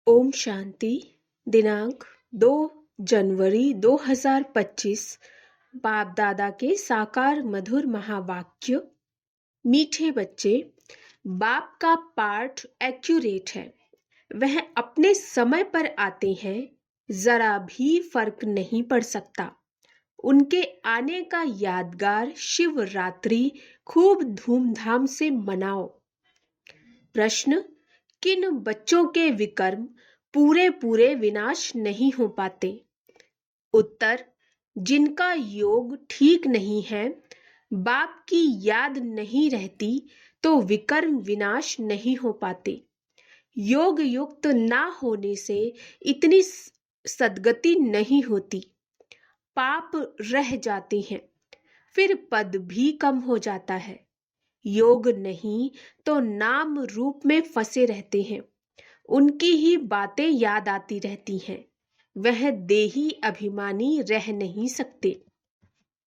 ओम शांति। दिनांक 2 जनवरी 2025। बाप दादा के साकार मधुर महावाक्य। मीठे बच्चे, बाप का पाठ एक्यूरेट है। वह अपने समय पर आते हैं, जरा भी फर्क नहीं पड़ सकता। उनके आने का यादगार शिवरात्रि खूब धूमधाम से मनाओ। प्रश्न: किन बच्चों के विकर्म पूरे पूरे विनाश नहीं हो पाते? उत्तर: जिनका योग ठीक नहीं है, बाप की याद नहीं रहती, तो विकर्म विनाश नहीं हो पाते। योग युक्त ना होने से इतनी सद्गति नहीं होती। पाप रह जाते हैं, फिर पद भी कम हो जाता है। योग नहीं तो नाम रूप में फंसे रहते हैं, उनकी ही बातें याद आती रहती हैं। वह देही अभिमानी रह नहीं सकते।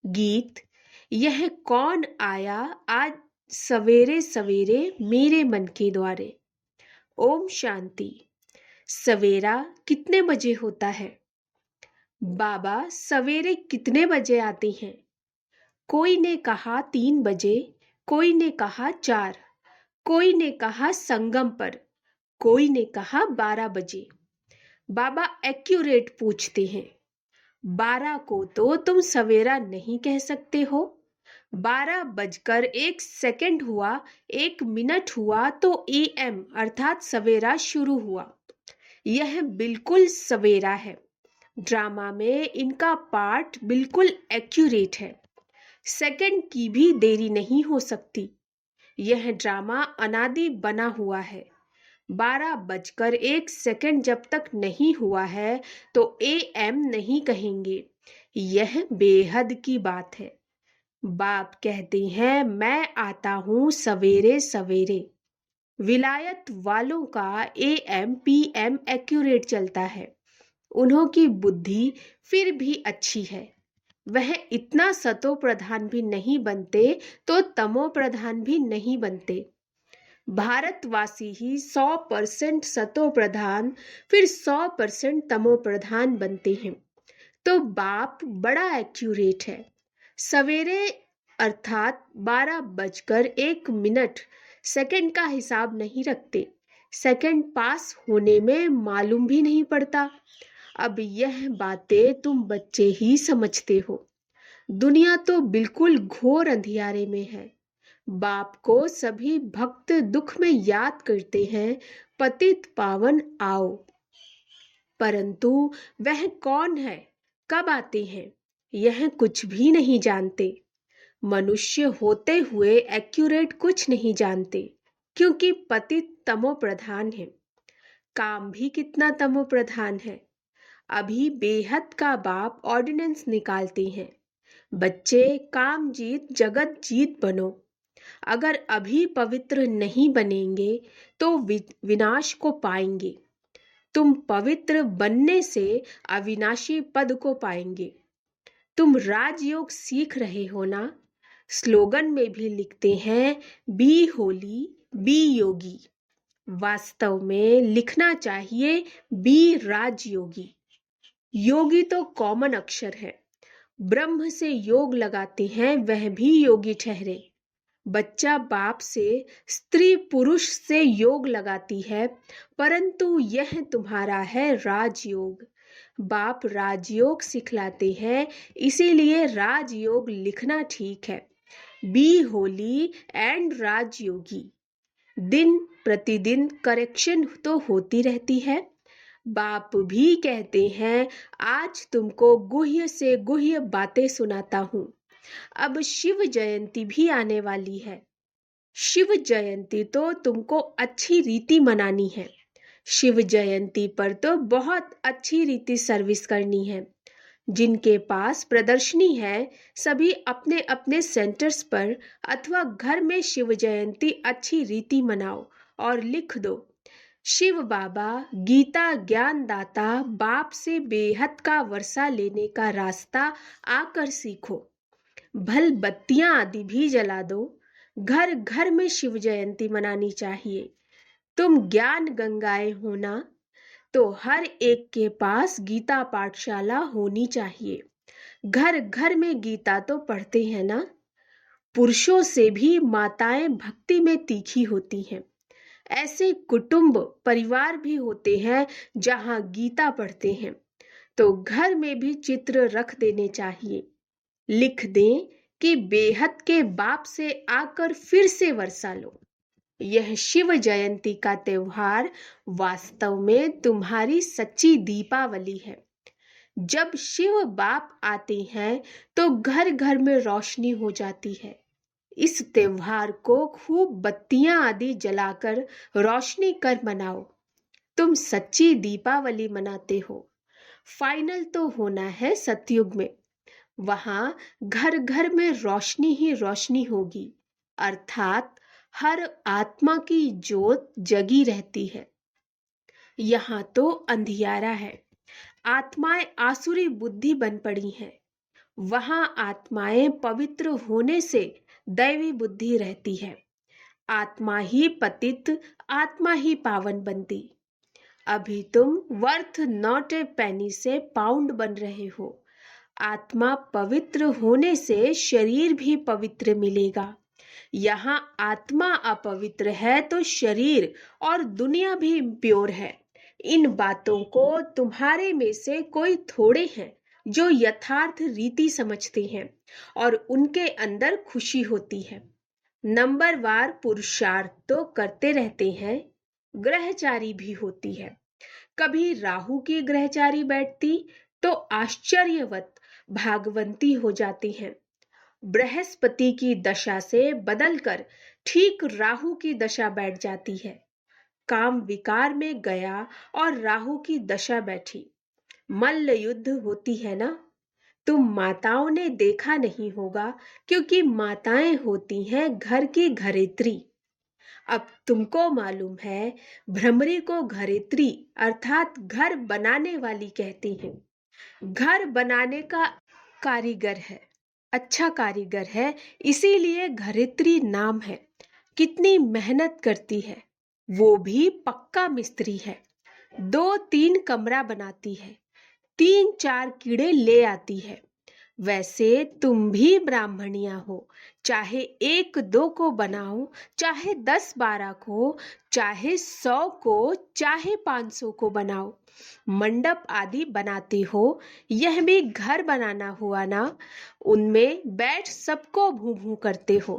गीत: यह कौन आया आज सवेरे सवेरे मेरे मन के द्वारे। ओम शांति। सवेरा कितने बजे होता है? बाबा सवेरे कितने बजे आते हैं? कोई ने कहा 3 बजे, कोई ने कहा 4, कोई ने कहा संगम पर, कोई ने कहा 12 बजे। बाबा एक्यूरेट पूछते हैं, 12 को तो तुम सवेरा नहीं कह सकते हो। 12 बजकर 1 सेकंड हुआ, 1 मिनट हुआ तो AM अर्थात सवेरा शुरू हुआ। यह बिल्कुल सवेरा है। ड्रामा में इनका पाठ बिल्कुल एक्यूरेट है। सेकंड की भी देरी नहीं हो सकती। यह ड्रामा अनादि बना हुआ है। 12 बजकर 1 सेकंड जब तक नहीं हुआ है तो AM नहीं कहेंगे। यह बेहद की बात है। बाप कहते हैं, मैं आता हूं सवेरे सवेरे। विलायत वालों का AM PM एक्यूरेट चलता है। उन्हों की बुद्धि फिर भी अच्छी है। वह इतना सतो प्रधान भी नहीं बनते तो तमो प्रधान भी नहीं बनते। भारतवासी ही 100% सतो प्रधान फिर 100% तमो प्रधान बनते हैं। तो बाप बड़ा एक्यूरेट है। सवेरे अर्थात 12 बजकर 1 मिनट सेकंड का हिसाब नहीं रखते। सेकंड पास होने में मालूम भी नहीं पड़ता। अब यह बातें तुम बच्चे ही समझते हो। दुनिया तो बिल्कुल घोर अंधियारे में है। बाप को सभी भक्त दुख में याद करते हैं, पतित पावन आओ। परंतु वह कौन है, कब आते हैं, यह कुछ भी नहीं जानते। मनुष्य होते हुए एक्यूरेट कुछ नहीं जानते, क्योंकि पतित तमो प्रधान है। काम भी कितना तमो प्रधान है। अभी बेहद का बाप ऑर्डिनेंस निकालते हैं, बच्चे काम जीत जगत जीत बनो। अगर अभी पवित्र नहीं बनेंगे तो विनाश को पाएंगे। तुम पवित्र बनने से अविनाशी पद को पाएंगे। तुम राजयोग सीख रहे हो ना? स्लोगन में भी लिखते हैं, बी होली बी योगी। वास्तव में लिखना चाहिए, बी राजयोगी। योगी तो कॉमन अक्षर है। ब्रह्म से योग लगाते हैं, वह भी योगी ठहरे। बच्चा बाप से, स्त्री पुरुष से योग लगाती है, परंतु यह तुम्हारा है राजयोग। बाप राजयोग सिखलाते हैं, इसीलिए राजयोग लिखना ठीक है। बी होली एंड राजयोगी। दिन प्रतिदिन करेक्शन तो होती रहती है। बाप भी कहते हैं, आज तुमको गुह्य से गुह्य बातें सुनाता हूं। अब शिव जयंती भी आने वाली है। शिव जयंती तो तुमको अच्छी रीति मनानी है। शिव जयंती पर तो बहुत अच्छी रीति सर्विस करनी है। जिनके पास प्रदर्शनी है, सभी अपने अपने सेंटर्स पर अथवा घर में शिव जयंती अच्छी रीति मनाओ और लिख दो, शिव बाबा गीता ज्ञान दाता बाप से बेहद का वर्षा लेने का रास्ता आकर सीखो। भल बत्तियां आदि भी जला दो। घर घर में शिव जयंती मनानी चाहिए। तुम ज्ञान गंगाएं हो ना? तो हर एक के पास गीता पाठशाला होनी चाहिए। घर घर में गीता तो पढ़ते हैं ना। पुरुषों से भी माताएं भक्ति में तीखी होती हैं। ऐसे कुटुंब परिवार भी होते हैं जहां गीता पढ़ते हैं। तो घर में भी चित्र रख देने चाहिए। लिख दें कि बेहद के बाप से आकर फिर से वर्षा लो। यह शिव जयंती का त्योहार वास्तव में तुम्हारी सच्ची दीपावली है। जब शिव बाप आते हैं तो घर घर में रोशनी हो जाती है। इस त्योहार को खूब बत्तियां आदि जलाकर रोशनी कर मनाओ। तुम सच्ची दीपावली मनाते हो। फाइनल तो होना है सतयुग में। वहां घर घर में रोशनी ही रोशनी होगी, अर्थात हर आत्मा की ज्योत जगी रहती है। यहाँ तो अंधियारा है। आत्माएं आसुरी बुद्धि बन पड़ी हैं। वहां आत्माएं पवित्र होने से दैवी बुद्धि रहती है। आत्मा ही पतित, आत्मा ही पावन बनती। अभी तुम वर्थ नॉट ए पेनी से पाउंड बन रहे हो। आत्मा पवित्र होने से शरीर भी पवित्र मिलेगा। यहाँ आत्मा अपवित्र है तो शरीर और दुनिया भी इम्प्योर है। इन बातों को तुम्हारे में से कोई थोड़े हैं जो यथार्थ रीति समझते हैं और उनके अंदर खुशी होती है। नंबरवार पुरुषार्थ तो करते रहते हैं। ग्रहचारी भी होती है। कभी राहु की ग्रहचारी बैठती तो आश्चर्यवत भागवंती हो जाती हैं। बृहस्पति की दशा से बदलकर ठीक राहु की दशा बैठ जाती है। काम विकार में गया और राहु की दशा बैठी। मल्ल युद्ध होती है ना। तुम माताओं ने देखा नहीं होगा क्योंकि माताएं होती हैं घर की घरेत्री। अब तुमको मालूम है, भ्रमरी को घरेत्री अर्थात घर बनाने वाली कहती हैं। घर बनाने का कारीगर है, अच्छा कारीगर है, इसीलिए घरेत्री नाम है। कितनी मेहनत करती है। वो भी पक्का मिस्त्री है। 2-3 कमरा बनाती है। 3-4 कीड़े ले आती है। वैसे तुम भी ब्राह्मणिया हो। चाहे 1-2 को बनाओ, चाहे 10-12 को, चाहे 100 को, चाहे 500 को बनाओ। मंडप आदि बनाते हो, यह भी घर बनाना हुआ ना। उनमें बैठ सबको भू भू करते हो।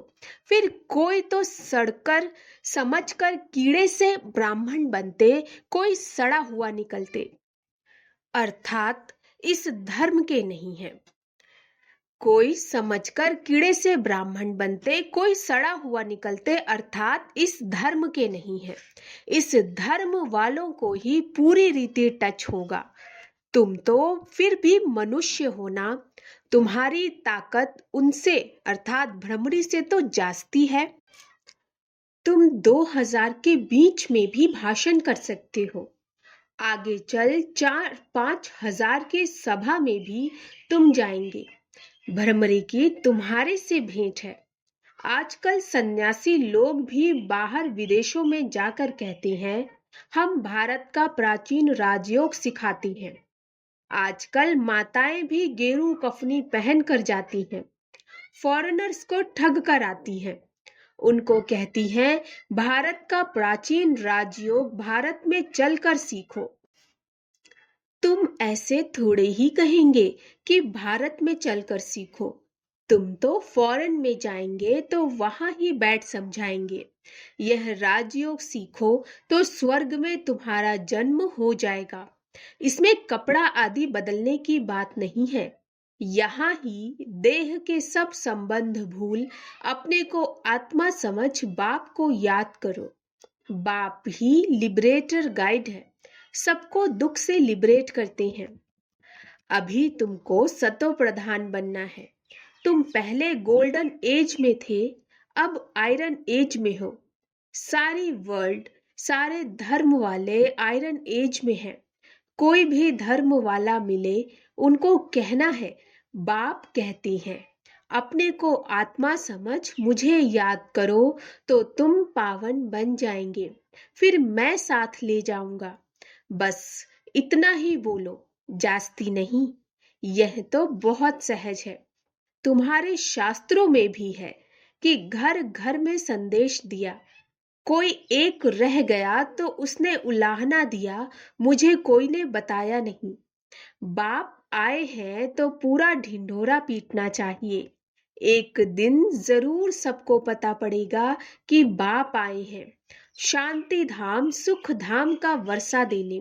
फिर कोई तो सड़कर समझकर कीड़े से ब्राह्मण बनते, कोई सड़ा हुआ निकलते, अर्थात इस धर्म के नहीं है। कोई समझकर कीड़े से ब्राह्मण बनते, कोई सड़ा हुआ निकलते, अर्थात इस धर्म के नहीं है। इस धर्म वालों को ही पूरी रीति टच होगा। तुम तो फिर भी मनुष्य हो ना। तुम्हारी ताकत उनसे अर्थात भ्रमरी से तो जास्ती है। तुम 2000 के बीच में भी भाषण कर सकते हो। आगे चल 4-5 हजार की सभा में भी तुम जाएंगे। भ्रमरी की तुम्हारे से भेंट है। आजकल सन्यासी लोग भी बाहर विदेशों में जाकर कहते हैं, हम भारत का प्राचीन राजयोग सिखाती हैं। आजकल माताएं भी गेरू कफनी पहन कर जाती हैं। फॉरेनर्स को ठग कर आती हैं। उनको कहती हैं, भारत का प्राचीन राजयोग भारत में चलकर सीखो। तुम ऐसे थोड़े ही कहेंगे कि भारत में चलकर सीखो। तुम तो फॉरेन में जाएंगे तो वहां ही बैठ समझाएंगे। यह राजयोग सीखो तो स्वर्ग में तुम्हारा जन्म हो जाएगा। इसमें कपड़ा आदि बदलने की बात नहीं है। यहाँ ही देह के सब संबंध भूल अपने को आत्मा समझ बाप को याद करो। बाप ही लिबरेटर गाइड है, सबको दुख से लिबरेट करते हैं। अभी तुमको सतो प्रधान बनना है। तुम पहले गोल्डन एज में थे, अब आयरन एज में हो। सारी वर्ल्ड, सारे धर्म वाले आयरन एज में हैं। कोई भी धर्म वाला मिले, उनको कहना है, बाप कहती हैं, अपने को आत्मा समझ मुझे याद करो तो तुम पावन बन जाएंगे। फिर मैं साथ ले जाऊंगा। बस इतना ही बोलो, जास्ती नहीं। यह तो बहुत सहज है। तुम्हारे शास्त्रों में भी है कि घर घर में संदेश दिया, कोई एक रह गया तो उसने उलाहना दिया, मुझे कोई ने बताया नहीं। बाप आए हैं तो पूरा ढिंढोरा पीटना चाहिए। एक दिन जरूर सबको पता पड़ेगा कि बाप आए हैं, शांति धाम सुख धाम का वर्षा देने।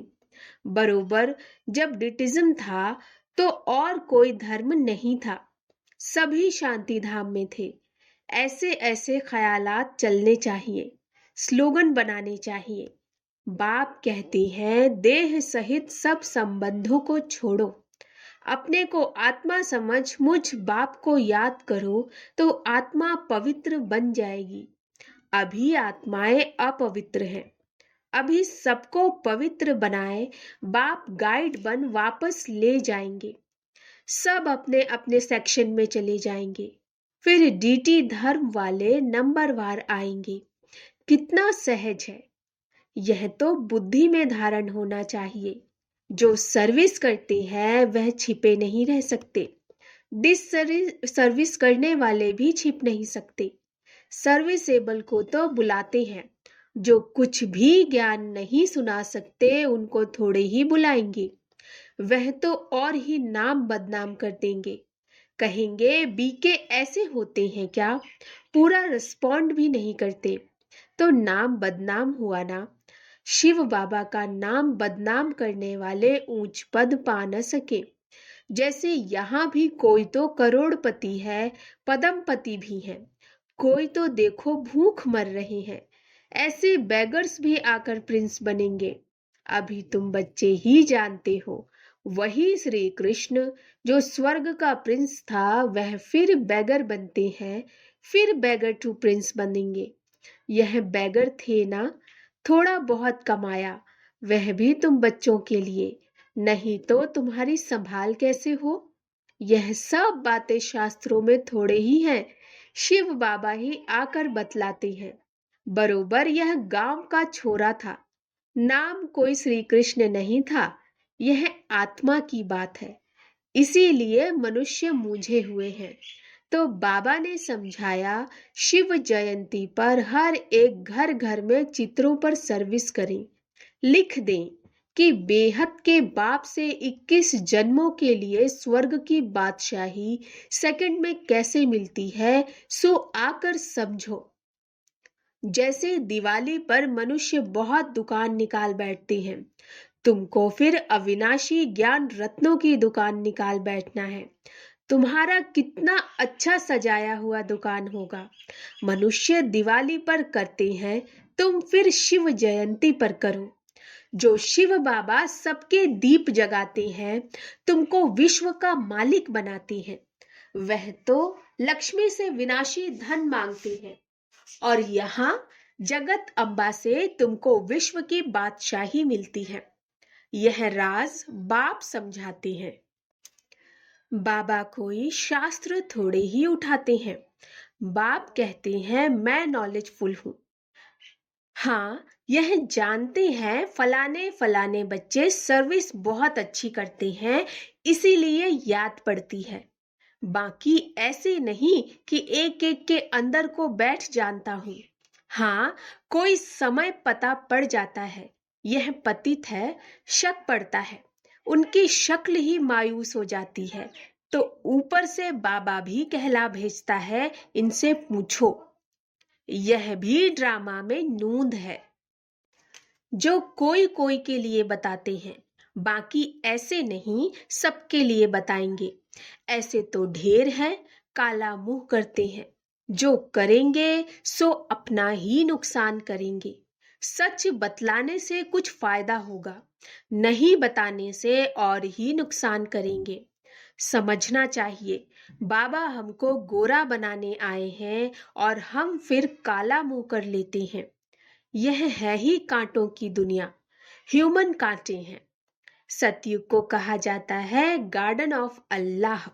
बरोबर जब ब्रिटिज्म था तो और कोई धर्म नहीं था, सभी शांति धाम में थे। ऐसे ऐसे ख्यालात चलने चाहिए, स्लोगन बनाने चाहिए। बाप कहते हैं देह सहित सब संबंधों को छोड़ो, अपने को आत्मा समझ मुझ बाप को याद करो तो आत्मा पवित्र बन जाएगी। अभी आत्माएं अपवित्र हैं, अभी सबको पवित्र बनाए बाप गाइड बन वापस ले जाएंगे। सब अपने अपने सेक्शन में चले जाएंगे, फिर डीटी धर्म वाले नंबरवार आएंगे। कितना सहज है। यह तो बुद्धि में धारण होना चाहिए। जो सर्विस करते हैं वह छिपे नहीं रह सकते, सर्विस करने वाले भी छिप नहीं सकते। सर्विसेबल को तो बुलाते हैं, जो कुछ भी ज्ञान नहीं सुना सकते उनको थोड़े ही बुलाएंगे। वह तो और ही नाम बदनाम कर देंगे, कहेंगे बीके ऐसे होते हैं क्या, पूरा रिस्पॉन्ड भी नहीं करते। तो नाम बदनाम हुआ ना। शिव बाबा का नाम बदनाम करने वाले ऊंच पद पा न सके। जैसे यहाँ भी कोई तो करोड़पति है, पदमपति भी है, कोई तो देखो भूख मर रहे हैं। ऐसे बेगर्स भी आकर प्रिंस बनेंगे। अभी तुम बच्चे ही जानते हो, वही श्री कृष्ण जो स्वर्ग का प्रिंस था वह फिर बेगर बनते हैं, फिर बेगर टू प्रिंस बनेंगे। यह बेगर थे ना, थोड़ा बहुत कमाया, वह भी तुम बच्चों के लिए, नहीं तो तुम्हारी संभाल कैसे हो। यह सब बातें शास्त्रों में थोड़े ही हैं, शिव बाबा ही आकर बतलाते हैं। बरोबर यह गांव का छोरा था, नाम कोई श्री कृष्ण नहीं था, यह आत्मा की बात है, इसीलिए मनुष्य मूझे हुए हैं। तो बाबा ने समझाया शिव जयंती पर हर एक घर घर में चित्रों पर सर्विस करें, लिख दें कि बेहद के बाप से 21 जन्मों के लिए स्वर्ग की बादशाही सेकंड में कैसे मिलती है, सो आकर समझो। जैसे दिवाली पर मनुष्य बहुत दुकान निकाल बैठते हैं, तुमको फिर अविनाशी ज्ञान रत्नों की दुकान निकाल बैठना है। तुम्हारा कितना अच्छा सजाया हुआ दुकान होगा। मनुष्य दिवाली पर करते हैं, तुम फिर शिव जयंती पर करो। जो शिव बाबा सबके दीप जगाते हैं, तुमको विश्व का मालिक बनाते हैं। वह तो लक्ष्मी से विनाशी धन मांगते हैं, और यहाँ जगत अम्बा से तुमको विश्व की बादशाही मिलती है। यह राज बाप समझाते हैं। बाबा कोई शास्त्र थोड़े ही उठाते हैं। बाप कहते हैं मैं नॉलेजफुल हूं। हाँ, यह जानते हैं फलाने फलाने बच्चे सर्विस बहुत अच्छी करते हैं, इसीलिए याद पड़ती है। बाकी ऐसे नहीं कि एक एक के अंदर को बैठ जानता हूं। हाँ, कोई समय पता पड़ जाता है, यह पतित है, शक पड़ता है, उनकी शक्ल ही मायूस हो जाती है, तो ऊपर से बाबा भी कहला भेजता है इनसे पूछो। यह भी ड्रामा में नूंद है, जो कोई कोई के लिए बताते हैं, बाकी ऐसे नहीं सबके लिए बताएंगे। ऐसे तो ढेर है, काला मुंह करते हैं, जो करेंगे सो अपना ही नुकसान करेंगे। सच बतलाने से कुछ फायदा होगा, नहीं बताने से और ही नुकसान करेंगे। समझना चाहिए, बाबा हमको गोरा बनाने आए हैं और हम फिर काला मुंह कर लेते हैं। यह है ही कांटों की दुनिया, ह्यूमन कांटे हैं। सतयुग को कहा जाता है गार्डन ऑफ अल्लाह,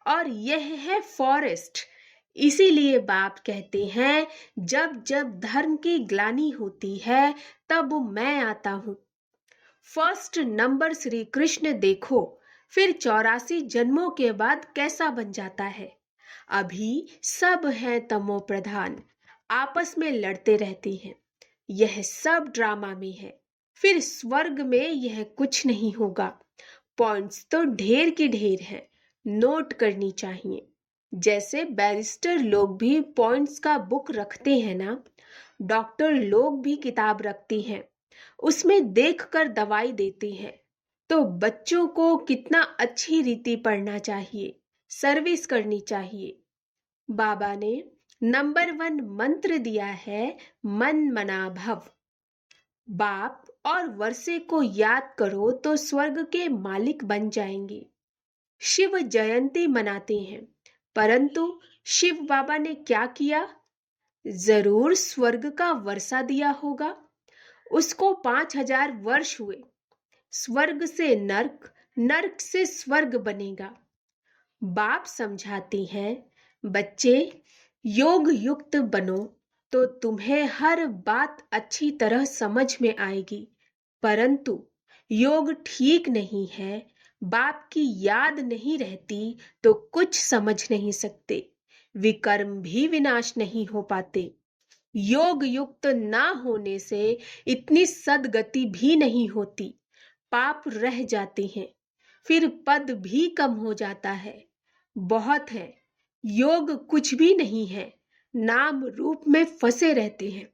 और यह है फॉरेस्ट। इसीलिए बाप कहते हैं जब जब धर्म की ग्लानि होती है तब मैं आता हूं। फर्स्ट नंबर श्री कृष्ण देखो, फिर 84 जन्मों के बाद कैसा बन जाता है। अभी सब हैं तमो प्रधान, आपस में लड़ते रहते हैं। यह सब ड्रामा में है, फिर स्वर्ग में यह कुछ नहीं होगा। पॉइंट्स तो ढेर की ढेर हैं, नोट करनी चाहिए। जैसे बैरिस्टर लोग भी पॉइंट्स का बुक रखते हैं ना, डॉक्टर लोग भी किताब रखती हैं, उसमें देखकर दवाई देती हैं। तो बच्चों को कितना अच्छी रीति पढ़ना चाहिए, सर्विस करनी चाहिए। बाबा ने नंबर 1 मंत्र दिया है, मन मना भव। बाप और वर्षे को याद करो तो स्वर्ग के मालिक बन जाएंगे। शिव जयंती मनाते हैं, परंतु शिव बाबा ने क्या किया? जरूर स्वर्ग का वर्षा दिया होगा। उसको 5000 वर्ष हुए। स्वर्ग से नर्क, नर्क से स्वर्ग बनेगा। बाप समझाती हैं, बच्चे योग युक्त बनो तो तुम्हें हर बात अच्छी तरह समझ में आएगी। परंतु योग ठीक नहीं है, बाप की याद नहीं रहती तो कुछ समझ नहीं सकते, विकर्म भी विनाश नहीं हो पाते। योग युक्त ना होने से इतनी सदगति भी नहीं होती, पाप रह जाते हैं, फिर पद भी कम हो जाता है। बहुत है, योग कुछ भी नहीं है, नाम रूप में फंसे रहते हैं,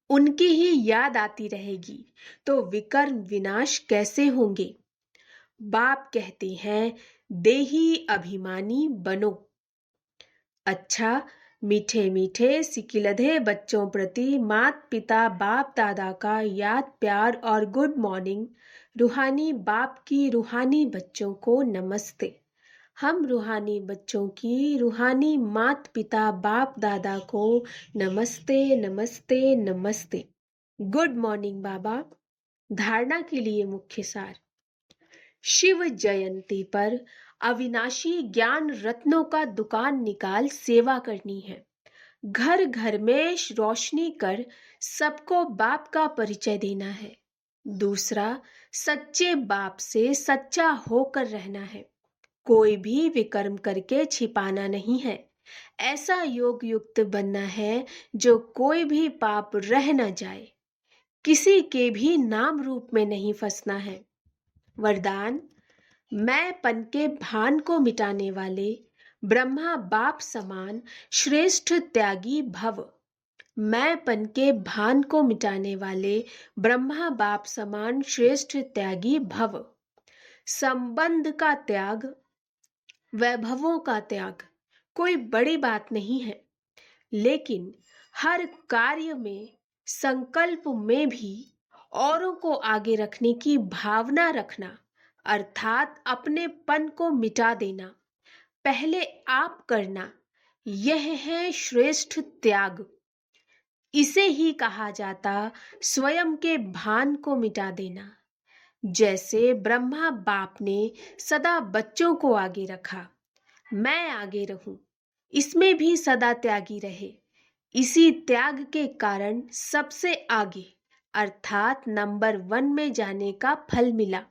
उनकी ही याद आती रहेगी तो विकर्म विनाश कैसे होंगे। बाप कहते हैं, देही अभिमानी बनो। अच्छा, मीठे मीठे सिकिलधे बच्चों प्रति मात पिता बाप दादा का याद प्यार और गुड मॉर्निंग। रूहानी बाप की रूहानी बच्चों को नमस्ते। हम रूहानी बच्चों की रूहानी मात पिता बाप दादा को नमस्ते नमस्ते नमस्ते। गुड मॉर्निंग बाबा। धारणा के लिए मुख्य सार। शिव जयंती पर अविनाशी ज्ञान रत्नों का दुकान निकाल सेवा करनी है। घर घर में रोशनी कर सबको बाप का परिचय देना है। दूसरा, सच्चे बाप से सच्चा होकर रहना है, कोई भी विकर्म करके छिपाना नहीं है। ऐसा योग युक्त बनना है जो कोई भी पाप रह न जाए, किसी के भी नाम रूप में नहीं फंसना है। वरदान, मैं पन के भान को मिटाने वाले ब्रह्मा बाप समान श्रेष्ठ त्यागी भव। मैं पन के भान को मिटाने वाले ब्रह्मा बाप समान श्रेष्ठ त्यागी भव। संबंध का त्याग, वैभवों का त्याग कोई बड़ी बात नहीं है, लेकिन हर कार्य में संकल्प में भी औरों को आगे रखने की भावना रखना, अर्थात अपनेपन को मिटा देना, पहले आप करना, यह है श्रेष्ठ त्याग। इसे ही कहा जाता स्वयं के भान को मिटा देना। जैसे ब्रह्मा बाप ने सदा बच्चों को आगे रखा, मैं आगे रहूं, इसमें भी सदा त्यागी रहे। इसी त्याग के कारण सबसे आगे अर्थात नंबर 1 में जाने का फल मिला।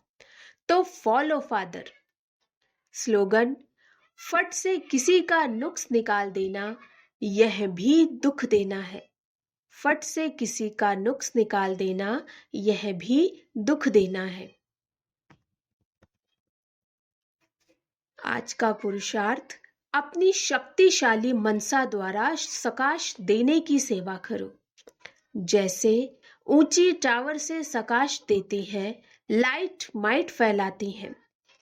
तो फॉलो फादर। स्लोगन, फट से किसी का नुक्स निकाल देना, यह भी दुख देना है। फट से किसी का नुक्स निकाल देना, यह भी दुख देना है। आज का पुरुषार्थ, अपनी शक्तिशाली मनसा द्वारा सकाश देने की सेवा करो। जैसे ऊंची टावर से सकाश देती है, लाइट माइट फैलाती हैं,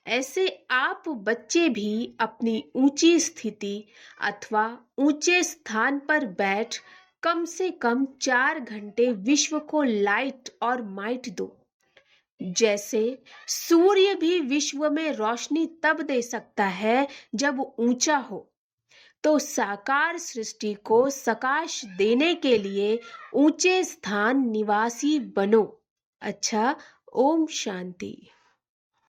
ऐसे आप बच्चे भी अपनी ऊंची स्थिति अथवा ऊंचे स्थान पर बैठ कम से कम 4 घंटे विश्व को लाइट और माइट दो। जैसे सूर्य भी विश्व में रोशनी तब दे सकता है जब ऊंचा हो, तो साकार सृष्टि को सकाश देने के लिए ऊंचे स्थान निवासी बनो। अच्छा, ओम शांति।